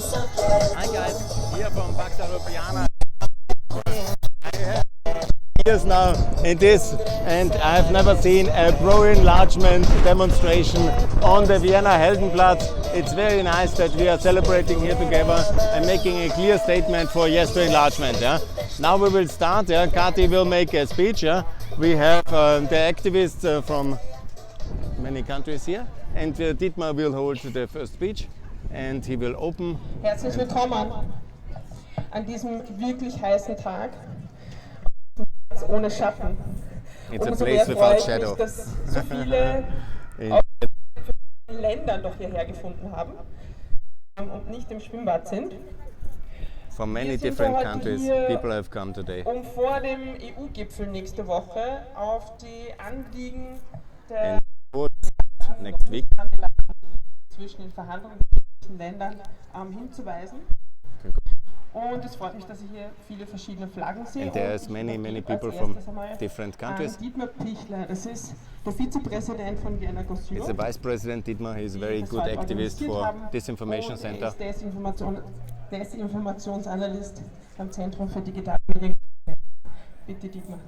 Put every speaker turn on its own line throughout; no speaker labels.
Hi guys, here from Pax Europiana. I have years now in this, and I've never seen a pro-enlargement demonstration on the Vienna Heldenplatz. It's very nice that we are celebrating here together and making a clear statement for yes to enlargement. Yeah? Now we will start. Yeah? Kati will make a speech. Yeah? We have the activists from many countries here, and Dietmar will hold the first speech and he will open.
Herzlich willkommen an diesem wirklich heißen Tag ohne Schatten.
It's a
Umso
place
mehr
without
freue ich
shadow.
mich, dass so viele aus den Ländern doch hierher gefunden haben und nicht im Schwimmbad sind.
From many
Wir sind
different
heute
countries,
hier,
people have come today.
um vor dem EU-Gipfel nächste Woche auf die Anliegen der
Next week.
zwischen den Verhandlungen zwischen Ländern hinzuweisen. Und es freut mich, dass ich hier viele verschiedene Flaggen sehe.
And there's many people from different countries.
Dietmar Pichler, das ist der Vizepräsident von Vienna Gossur.
It's the Vice President Dietmar. He's a very good activist for Disinformation
und
Center.
Er ist Desinformationsanalyst am Zentrum für digitale Medien. Bitte Dietmar.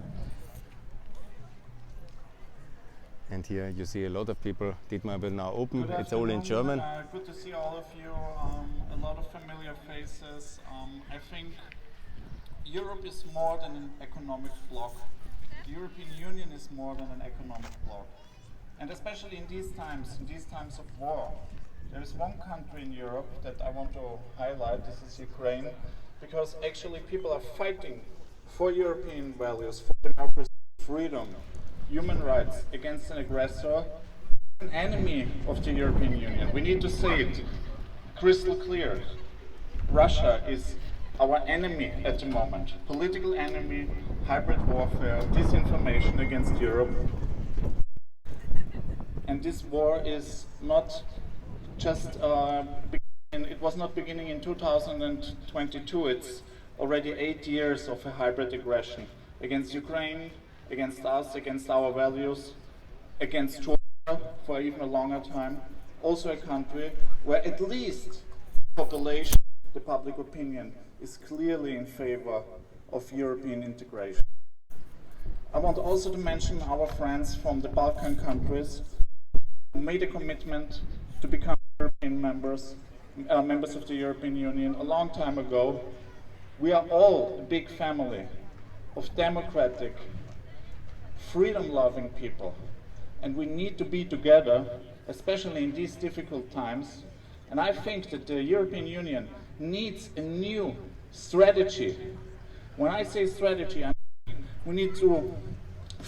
And here you see a lot of people. Dietmar will now open. It's all in German.
Good to see all of you. A lot of familiar faces. I think Europe is more than an economic bloc. The European Union is more than an economic bloc. And especially in these times of war, there is one country in Europe that I want to highlight. This is Ukraine, because actually people are fighting for European values, for democracy, freedom, human rights against an aggressor, an enemy of the European Union. We need to say it crystal clear. Russia is our enemy at the moment. Political enemy, hybrid warfare, disinformation against Europe. And this war is not just it was not beginning in 2022. It's already 8 years of a hybrid aggression against Ukraine, against us, against our values, against Georgia for even a longer time. Also a country where at least the population, the public opinion, is clearly in favor of European integration. I want also to mention our friends from the Balkan countries who made a commitment to become European members of the European Union a long time ago. We are all a big family of democratic, freedom-loving people, and we need to be together, especially in these difficult times. And I think that the European Union needs a new strategy. When I say strategy, I mean we need to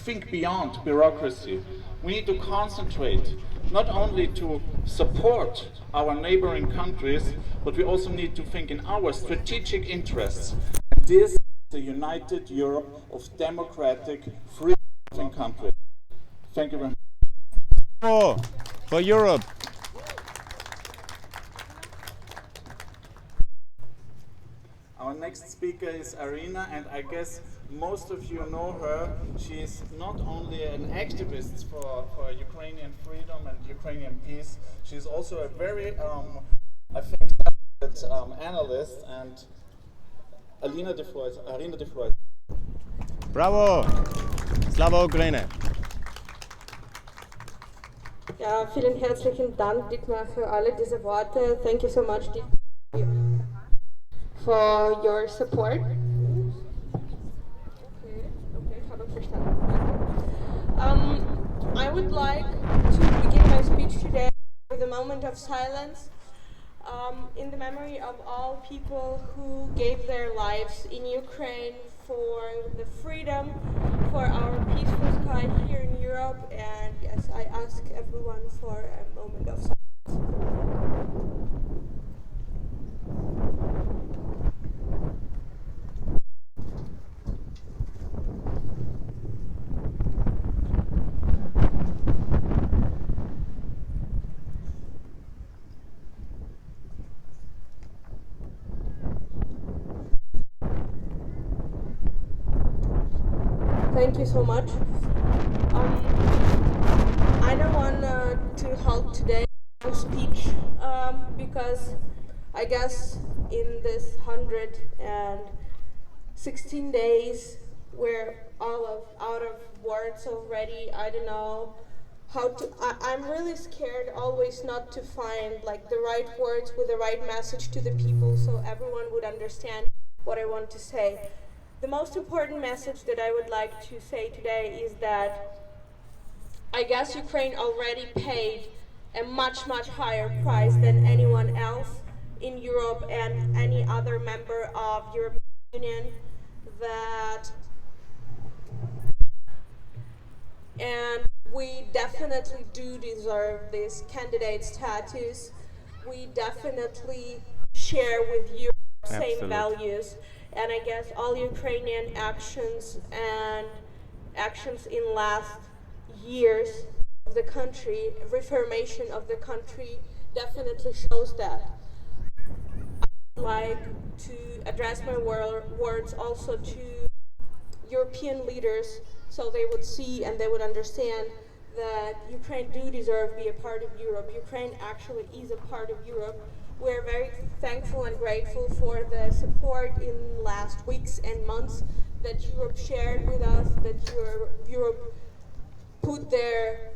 think beyond bureaucracy. We need to concentrate not only to support our neighboring countries, but we also need to think in our strategic interests. And this is the united Europe of democratic, free countries. Thank you very much.
For Europe.
Our next speaker is Arina, and I guess most of you know her. She is not only an activist for Ukrainian freedom and Ukrainian peace, she is also a very, I think, talented analyst, and Arina de Floyd.
Bravo! Slava Ukraine!
Ja, vielen herzlichen Dank, Dietmar, für alle diese Worte. Thank you so much, Dietmar, for your support. Okay, habe verstanden. I would like to begin my speech today with a moment of silence in the memory of all people who gave their lives in Ukraine for the freedom, for our peaceful sky here in Europe, and yes, I ask everyone for a moment of silence. Thank you so much. I don't want to hold today's speech because I guess in this 116 days we're out of words already. I don't know how to, I'm really scared always not to find like the right words with the right message to the people so everyone would understand what I want to say. The most important message that I would like to say today is that I guess Ukraine already paid a much, much higher price than anyone else in Europe and any other member of European Union, and we definitely do deserve this candidate status. We definitely share with you same values, and I guess all Ukrainian actions in last years of the country, reformation of the country, definitely shows that. I'd like to address my words also to European leaders so they would see and they would understand that Ukraine do deserve to be a part of Europe. Ukraine actually is a part of Europe. We're very thankful and grateful for the support in last weeks and months that Europe shared with us, that Europe put their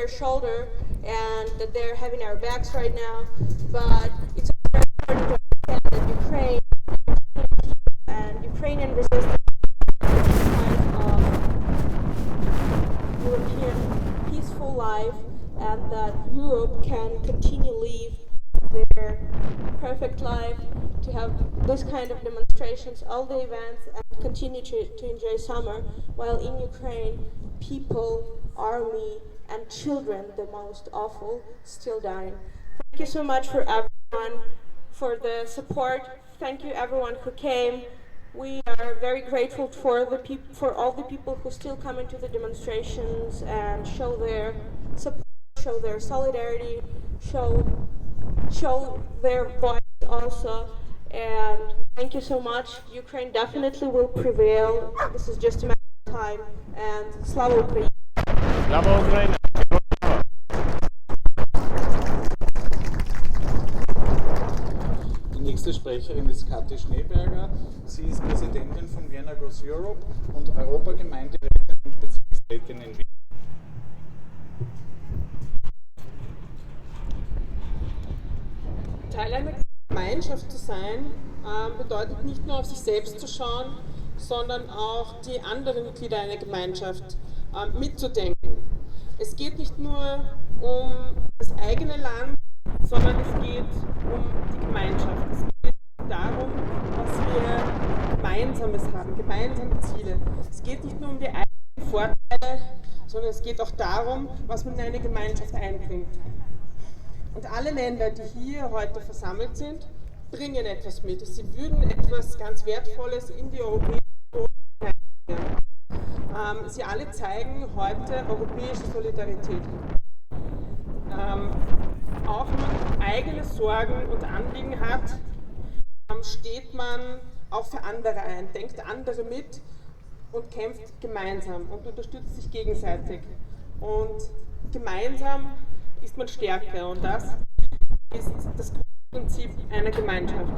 shoulder and that they're having our backs right now. But it's very important to understand that Ukraine and Ukrainian resistance European peaceful life, and that Europe can continue live their perfect life, to have this kind of demonstrations, all the events, and continue to enjoy summer, while in Ukraine, people, army, and children, the most awful, still dying. Thank you so much for everyone for the support. Thank you everyone who came. We are very grateful for all the people who still come into the demonstrations and show their support, show their solidarity, show their voice also. And thank you so much. Ukraine definitely will prevail. This is just a matter of time. And Slava Ukraini!
Slava Ukraini!
Die nächste Sprecherin ist Kathi Schneeberger. Sie ist Präsidentin von Vienna Goes Europe und Europagemeinderätin und Bezirksrätin in Wien.
Teil einer Gemeinschaft zu sein, bedeutet nicht nur auf sich selbst zu schauen, sondern auch die anderen Mitglieder einer Gemeinschaft mitzudenken. Es geht nicht nur um das eigene Land, sondern es geht um die Gemeinschaft. Es geht darum, was wir Gemeinsames haben, gemeinsame Ziele. Es geht nicht nur um die eigenen Vorteile, sondern es geht auch darum, was man in eine Gemeinschaft einbringt. Und alle Länder, die hier heute versammelt sind, bringen etwas mit. Sie würden etwas ganz Wertvolles in die Europäische Union hineinbringen. Sie alle zeigen heute europäische Solidarität. Auch wenn man eigene Sorgen und Anliegen hat, steht man auch für andere ein, denkt andere mit und kämpft gemeinsam und unterstützt sich gegenseitig. Und gemeinsam ist man stärker, und das ist das Grundprinzip einer Gemeinschaft.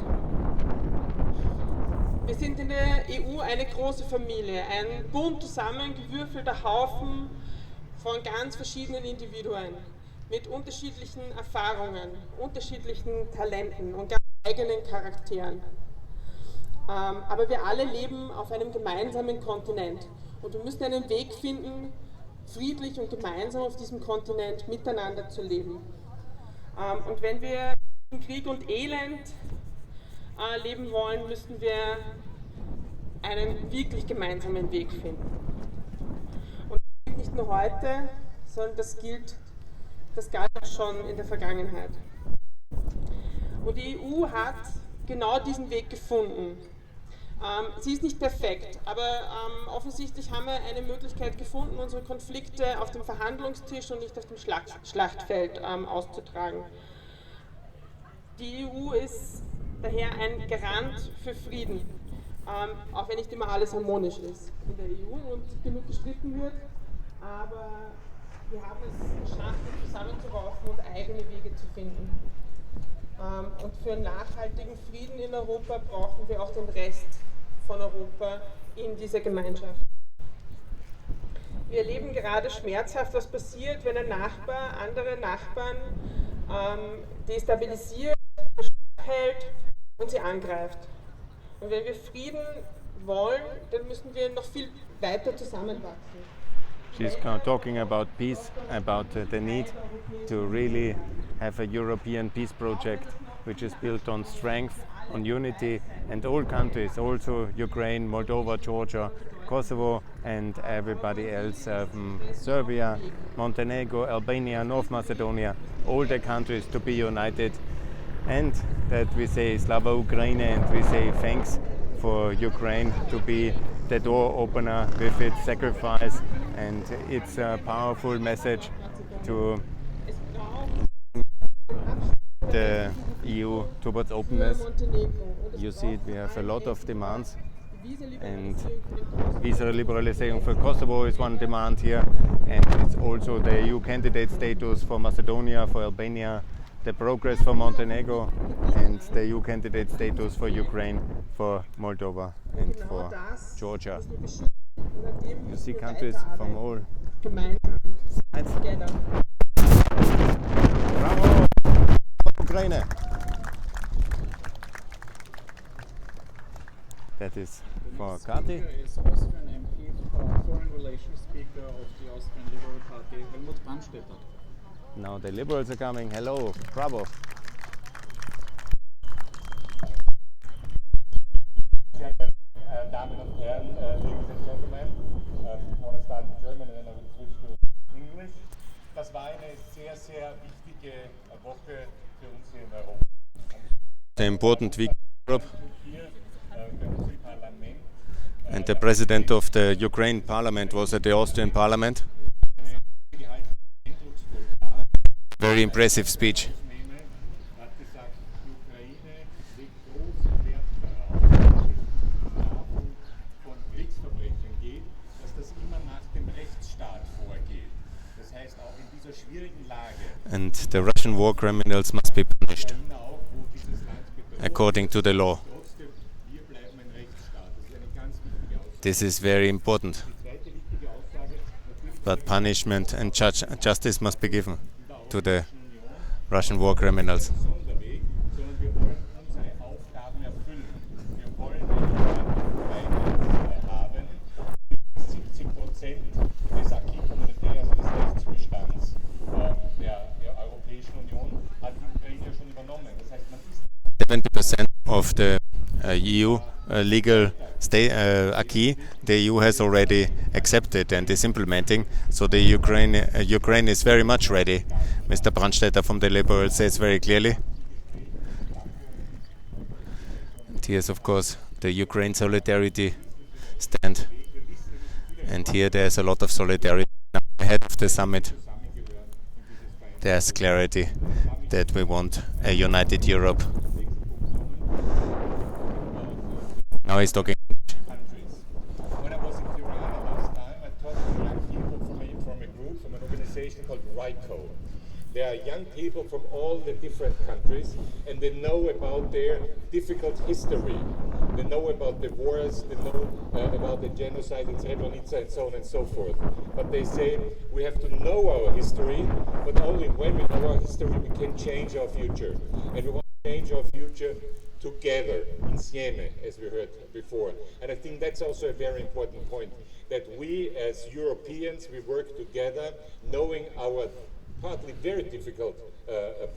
Wir sind in der EU eine große Familie, ein bunt zusammengewürfelter Haufen von ganz verschiedenen Individuen mit unterschiedlichen Erfahrungen, unterschiedlichen Talenten und ganz eigenen Charakteren. Aber wir alle leben auf einem gemeinsamen Kontinent und wir müssen einen Weg finden, friedlich und gemeinsam auf diesem Kontinent miteinander zu leben. Und wenn wir in Krieg und Elend leben wollen, müssen wir einen wirklich gemeinsamen Weg finden. Und das gilt nicht nur heute, sondern das galt auch schon in der Vergangenheit. Und die EU hat genau diesen Weg gefunden. Sie ist nicht perfekt, aber offensichtlich haben wir eine Möglichkeit gefunden, unsere Konflikte auf dem Verhandlungstisch und nicht auf dem Schlachtfeld auszutragen. Die EU ist daher ein Garant für Frieden, auch wenn nicht immer alles harmonisch ist in der EU und genug gestritten wird, aber wir haben es geschafft, uns zusammenzuwerfen und eigene Wege zu finden. Und für einen nachhaltigen Frieden in Europa brauchen wir auch den Rest von Europa in dieser Gemeinschaft. Wir erleben gerade schmerzhaft, was passiert, wenn ein Nachbar andere Nachbarn destabilisiert, hält und sie angreift. Und wenn wir Frieden wollen, dann müssen wir noch viel weiter zusammenwachsen.
She's talking about peace, about the need to really have a European peace project which is built on strength, on unity, and all countries, also Ukraine, Moldova, Georgia, Kosovo, and everybody else, Serbia, Montenegro, Albania, North Macedonia, all the countries to be united, and that we say Slava Ukraine, and we say thanks for Ukraine to be the door opener with its sacrifice, and it's a powerful message to the EU towards openness. You see it, we have a lot of demands, and visa liberalization for Kosovo is one demand here, and it's also the EU candidate status for Macedonia, for Albania, the progress for Montenegro, and the EU candidate status for Ukraine, for Moldova, and for Georgia. You see countries from all sides. Bravo! Ukraine! That is for Kati.
Is Austrian MP, Foreign Relations Speaker of the Austrian Liberal Party, Helmut Brandstätter.
Now the Liberals are coming. Hello, bravo!
Damen und Herren, ladies and gentlemen, I want to start in German and then I will switch to English. Das war eine sehr, sehr wichtige Woche für uns hier in Europa.
The important week in Europe,
Hier für uns im Parlament.
and the president of the Ukraine parliament was at the Austrian parliament. Very impressive speech.
Hat gesagt, die Ukraine legt großen Wert darauf, dass es um die Bestrafung von Kriegsverbrechen geht, dass das immer nach dem Rechtsstaat vorgeht. Das heißt, auch in dieser schwierigen Lage,
And the Russian war criminals must be punished
auch wo dieses Land bedroht,
according to the law.
trotzdem, wir bleiben ein Rechtsstaat. Das ist eine ganz wichtige Aussage.
This is very important.
Die zweite wichtige Aussage, natürlich
But punishment and justice must be given to the Russian war criminals.
Sonderweg, sondern wir wollen unsere Aufgaben erfüllen. Wir wollen eine haben. 70% des Acquis communautaire, also des Rechtsbestands der Europäischen Union, hat die Ukraine schon übernommen. Das heißt, man ist
70% of the EU legal acquis the EU has already accepted and is implementing. So the Ukraine is very much ready. Mr. Brandstätter from the Liberals says very clearly. And here's of course the Ukraine solidarity stand. And here there's a lot of solidarity. Now ahead of the summit, there's clarity that we want a united Europe. Now he's talking.
countries. When I was in Tirana last time, I talked to young people from a group, from an organization called RICO. There are young people from all the different countries, and they know about their difficult history. They know about the wars, they know about the genocide in Srebrenica and so on and so forth. But they say we have to know our history, but only when we know our history we can change our future. And we want to change our future together, insieme, as we heard before. And I think that's also a very important point, that we as Europeans, we work together, knowing our partly very difficult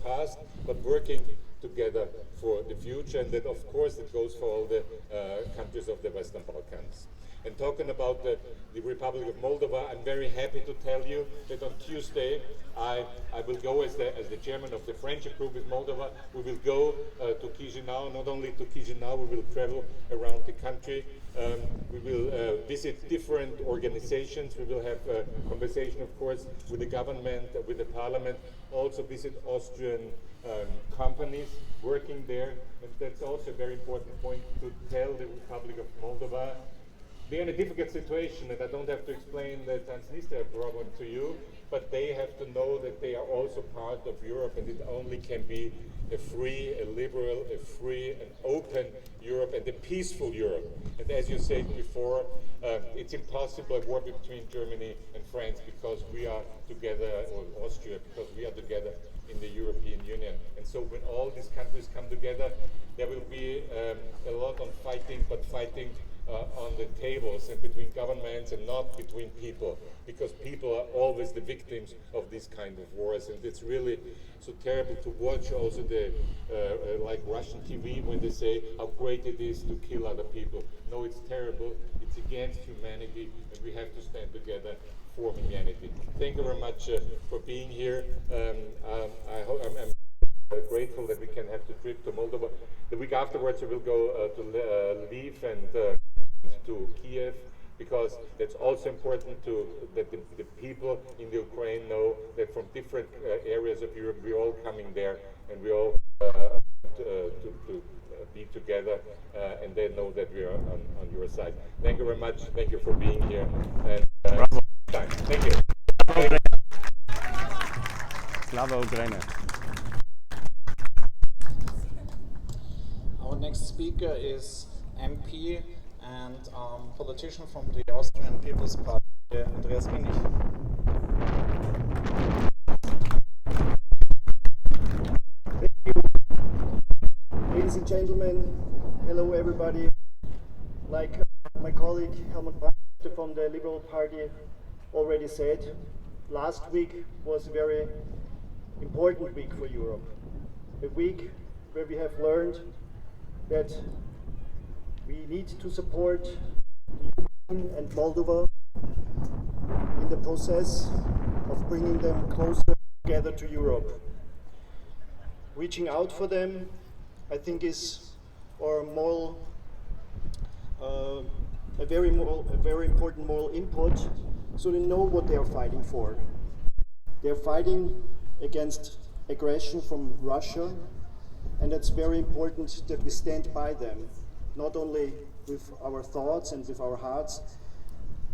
past, but working together for the future, and that of course it goes for all the countries of the Western Balkans. And talking about the Republic of Moldova, I'm very happy to tell you that on Tuesday I will go as the chairman of the friendship group with Moldova. We will go to Chisinau. Not only to Chisinau, we will travel around the country. We will visit different organizations. We will have a conversation, of course, with the government, with the parliament. Also visit Austrian companies working there. And that's also a very important point to tell the Republic of Moldova. They're in a difficult situation, and I don't have to explain the Transnistria problem to you, but they have to know that they are also part of Europe, and it only can be a free, a liberal, a free, an open Europe, and a peaceful Europe. And as you said before, it's impossible a war between Germany and France because we are together, or Austria, because we are together in the European Union. And so when all these countries come together, there will be a lot on fighting, but fighting on the tables and between governments and not between people, because people are always the victims of these kind of wars. And it's really so terrible to watch also the like Russian TV when they say how great it is to kill other people. No, it's terrible. It's against humanity, and we have to stand together for humanity. Thank you very much for being here. I'm grateful that we can have the trip to Moldova. The week afterwards, we will go to Lviv and to Kiev, because that's also important that the people in the Ukraine know that from different areas of Europe we're all coming there, and we all to be together, and they know that we are on your side. Thank you very much. Thank you for being here. And thank you.
Slava Ukraine.
Our next speaker is MP and politician from the Austrian People's Party, Andreas Kinnich.
Thank you. Ladies and gentlemen, hello everybody. Like my colleague Heldenplatz from the Liberal Party already said, last week was a very important week for Europe. A week where we have learned that we need to support Ukraine and Moldova in the process of bringing them closer together to Europe. Reaching out for them, I think, is our moral, a very important moral input, so they know what they are fighting for. They are fighting against aggression from Russia, and it's very important that we stand by them, not only with our thoughts and with our hearts,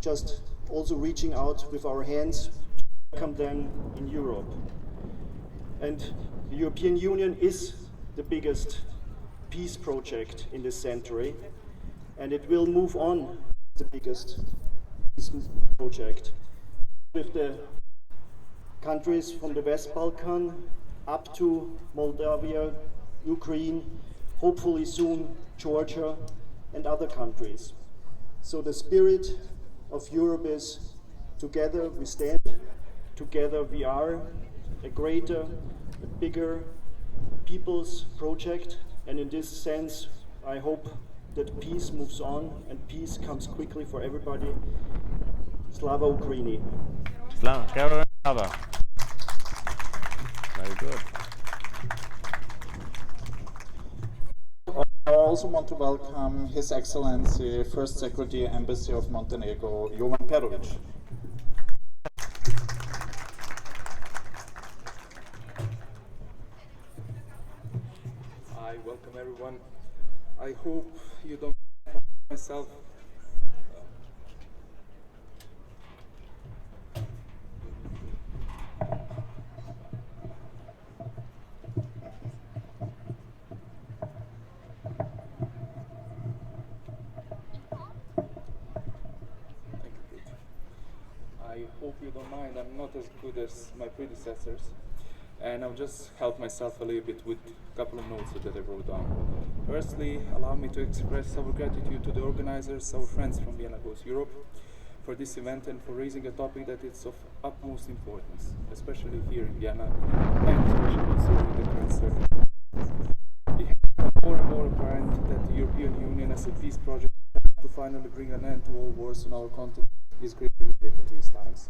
just also reaching out with our hands to welcome them in Europe. And the European Union is the biggest peace project in this century, and it will move on the biggest peace project with the countries from the West Balkan up to Moldavia, Ukraine, hopefully soon Georgia and other countries. So the spirit of Europe is together we stand, together we are a greater, a bigger people's project, and in this sense I hope that peace moves on and peace comes quickly for everybody. Slava Ukraini.
Slava. Very good.
I also want to welcome His Excellency First Secretary Embassy of Montenegro, Jovan Perovic.
Hi, welcome everyone. I hope you don't mind myself. I hope you don't mind, I'm not as good as my predecessors, and I'll just help myself a little bit with a couple of notes that I wrote down. Firstly, allow me to express our gratitude to the organizers, our friends from Vienna Goes Europe, for this event and for raising a topic that is of utmost importance, especially here in Vienna, and especially considering the current circumstances. It has become more and more apparent that the European Union as a peace project to finally bring an end to all wars on our continent is greatly needed in these times.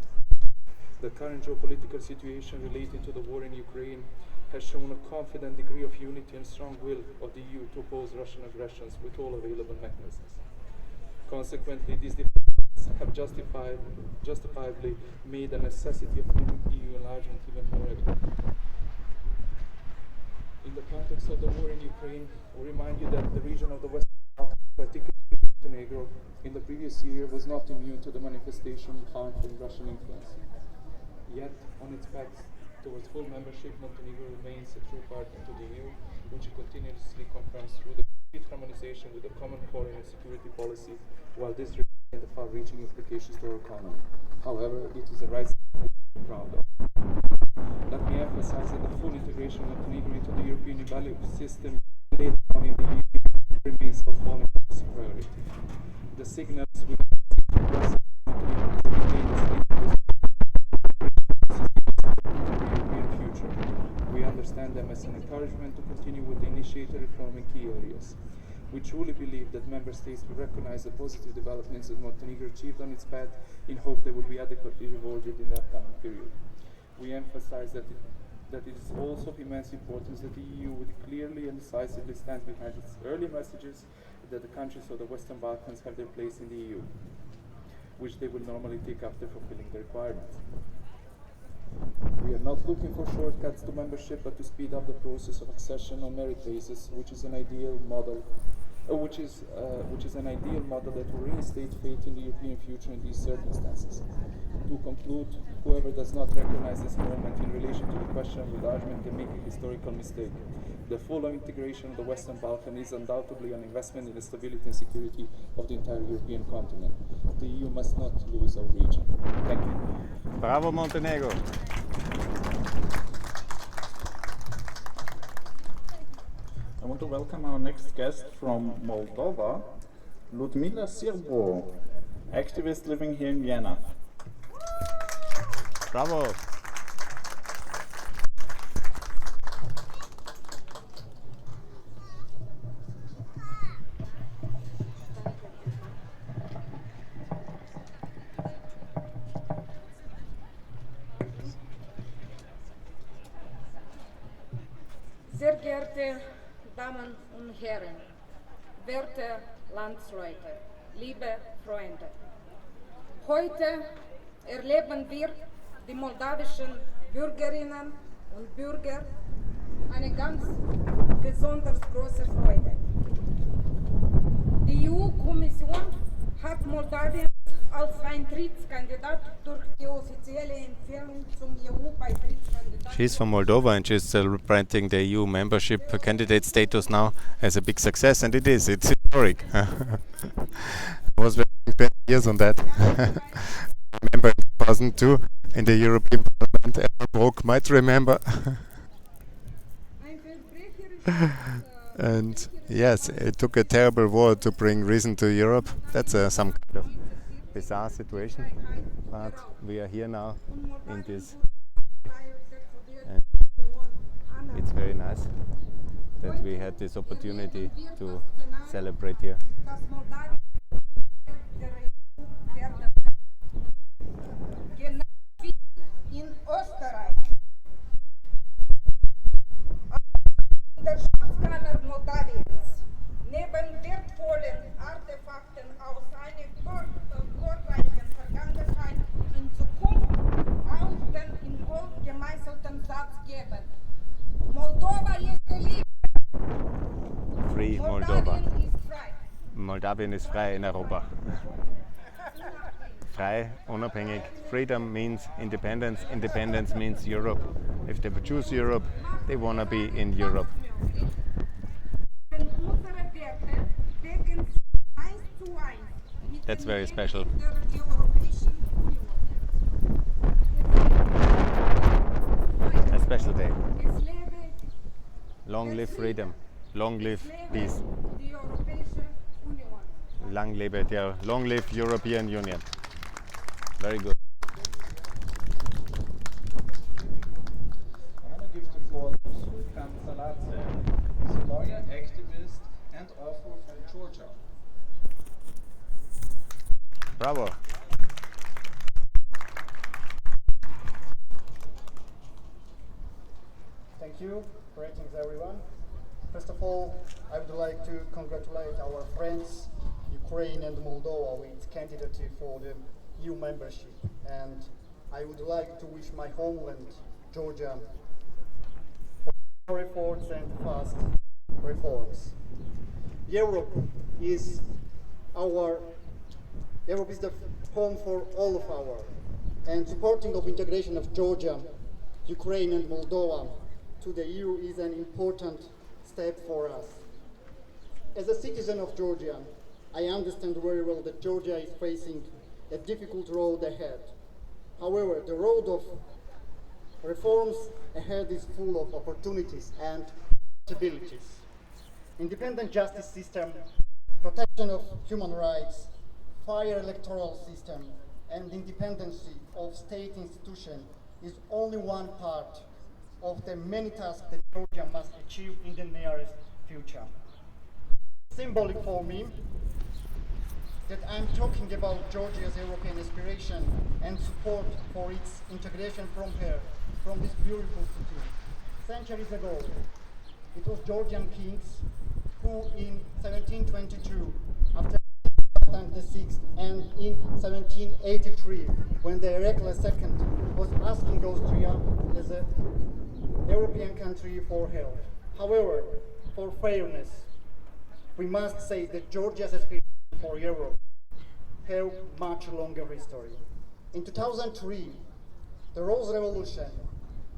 The current geopolitical situation related to the war in Ukraine has shown a confident degree of unity and strong will of the EU to oppose Russian aggressions with all available mechanisms. Consequently, these developments have justifiably made the necessity of EU enlargement even more evident. In the context of the war in Ukraine, we remind you that the region of the West Balkans, particularly Montenegro, in the previous year was not immune to the manifestation of harmful Russian influence. Yet, on its facts, towards full membership, Montenegro remains a true partner to the EU, which it continuously confirms through the complete harmonization with a common foreign and security policy, while this remains the far-reaching implications to our economy. However, it is a right to be proud of. Let me emphasize that the full integration of Montenegro into the European value system later on in the EU remains our foreign policy priority. The signals we receive from Brussels understand them as an encouragement to continue with the initiated reform in key areas. We truly believe that member states will recognize the positive developments that Montenegro achieved on its path in hope they will be adequately rewarded in the upcoming period. We emphasize that it is also of immense importance that the EU would clearly and decisively stand behind its early messages that the countries of the Western Balkans have their place in the EU, which they will normally take after fulfilling the requirements. We are not looking for shortcuts to membership, but to speed up the process of accession on merit basis, which is an ideal model that will reinstate faith in the European future in these circumstances. To conclude, whoever does not recognize this moment in relation to the question of enlargement can make a historical mistake. The full integration of the Western Balkans is undoubtedly an investment in the stability and security of the entire European continent. The EU must not lose our region. Thank you.
Bravo Montenegro!
I want to welcome our next guest from Moldova, Ludmila Sirbo, activist living here in Vienna.
Bravo!
Sehr geehrte Damen und Herren, werte Landsleute, liebe Freunde, heute erleben wir, die moldawischen Bürgerinnen und Bürger, eine ganz besonders große Freude. Die EU-Kommission hat Moldawien als Eintrittskandidat durch die offizielle Empfehlung zum EU-Beitrittskandidat.
She's from Moldova and she's celebrating the EU membership candidate status now as a big success, and it is. It's historic. I was working 20 years on that. I remember in 2002 in the European Parliament, Elmar Brok might remember. And yes, it took a terrible war to bring reason to Europe. That's some kind of bizarre situation, but we are here now in this, and it's very nice that we had this opportunity to celebrate here.
In Österreich. Der Schatzkammer Moldawiens, neben wertvollen Artefakten aus einer glorreichen Vergangenheit in Zukunft auch den in Gold gemeißelten Satz geben. Moldova ist geliebt.
Free Moldova.
Moldawien ist frei.
Moldawien is frei in Europa. Frei, unabhängig. Freedom means independence. Independence means Europe. If they choose Europe, they want to be in Europe. That's very special. A special day. Long live freedom. Long live peace. Long live European Union. Very good.
I want to give the floor to Sultan Saladze, who's a lawyer, activist, and author from Georgia.
Bravo.
Thank you. Greetings, everyone. First of all, I would like to congratulate our friends, Ukraine and Moldova, with its candidacy for the EU membership. And I would like to wish my homeland, Georgia, for efforts and fast reforms. Europe is the home for all of our, and supporting of integration of Georgia
Ukraine and Moldova to the EU is an important step for us. As a citizen of Georgia, I understand very well that Georgia is facing a difficult road ahead. However, the road of reforms ahead is full of opportunities and possibilities. Independent justice system, protection of human rights, fair electoral system, and independency of state institutions is only one part of the many tasks that Georgia must achieve in the nearest future. Symbolic for me that I'm talking about Georgia's European aspiration and support for its integration from this beautiful city. Centuries ago, it was Georgian kings who in 1722, after VI, and in 1783, when the Herakles II was asking Austria as a European country for help. However, for fairness, we must say that Georgia's aspiration for Europe have much longer history. In 2003, the Rose Revolution,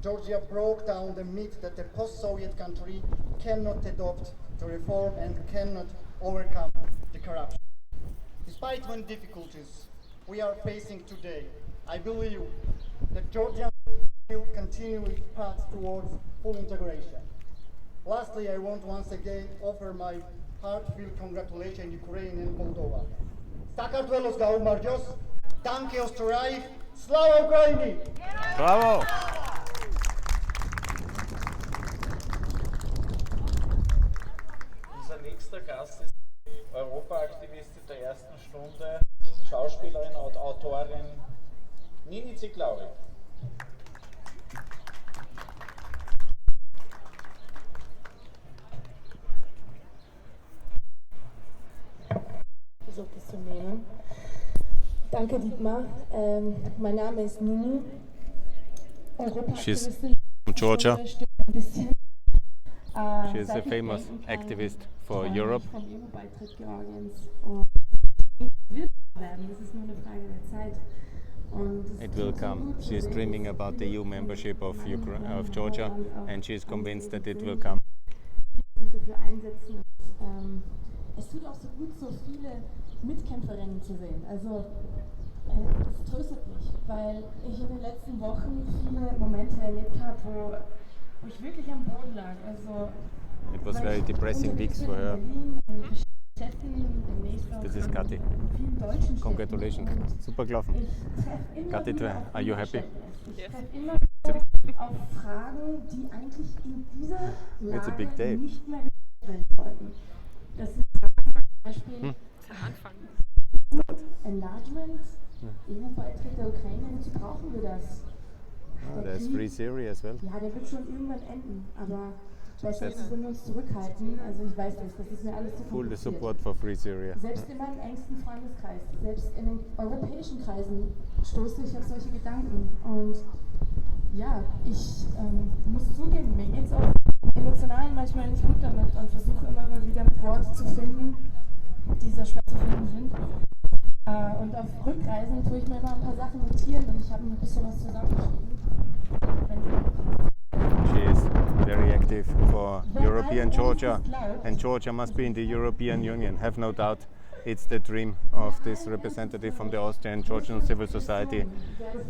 Georgia broke down the myth that a post-Soviet country cannot adopt the reform and cannot overcome the corruption. Despite many difficulties we are facing today, I believe that Georgia will continue its path towards full integration. Lastly, I want once again offer my heartfelt congratulations Ukraine and Moldova. Sakartvelos gaumarjos, danke Australia, slava Ukraini!
Bravo!
Unser nächster Gast ist Europaaktivistin der ersten Stunde, Schauspielerin und Autorin Nini Ziklauri.
Versucht es zu nehmen. Danke Dietmar. Mein Name ist Nini.
She's from Georgia. She is a famous activist for Europe. It will come. She is dreaming about the EU membership of Georgia, and she is convinced that it will come.
Es tut auch so gut, so viele Mitkämpferinnen zu sehen. Also das tröstet mich, weil ich in den letzten Wochen viele Momente erlebt habe, wo ich wirklich am Boden lag. Also,
it was very depressing weeks for her. This is Kathi. Congratulations. Super gelaufen. Kathi, are you happy?
Ich treffe immer auf Fragen, die eigentlich in dieser Lage nicht mehr gestellt werden sollten. Das sind Fragen zum Beispiel Enlargement, EU-Beitritt der Ukraine, wozu brauchen wir das?
There's Free Syria as well.
Ja, der wird schon irgendwann enden, aber besser ist, wenn wir uns zurückhalten. Also ich weiß nicht, das ist mir alles zu kompliziert.
Full support for Free Syria.
Selbst in meinem engsten Freundeskreis, selbst in den europäischen Kreisen stoße ich auf solche Gedanken. Und ja, ich muss zugeben, mir geht es auch emotional manchmal nicht gut damit und versuche immer mal wieder Worte zu finden, die sehr schwer zu finden sind. Und auf Rückreisen tue ich mir immer ein paar Sachen notieren und ich habe mir ein bisschen was zusammengeschrieben.
She is very active for European Georgia, and Georgia must be in the European Union. Have no doubt, it's the dream of this representative from the Austrian Georgian civil society,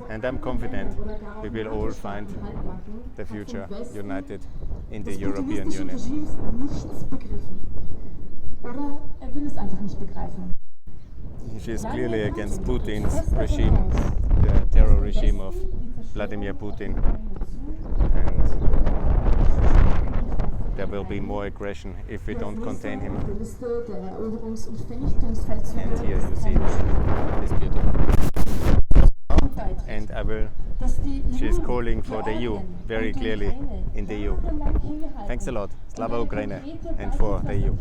and I'm confident we will all find the future united in the European Union.
Oder will es einfach nicht begreifen.
She is clearly against Putin's regime, the terror regime of Vladimir Putin, and there will be more aggression if we don't contain him. And here you see this beautiful. And she is calling for the EU very clearly in the EU. Thanks a lot, Slava Ukraine, and for the EU.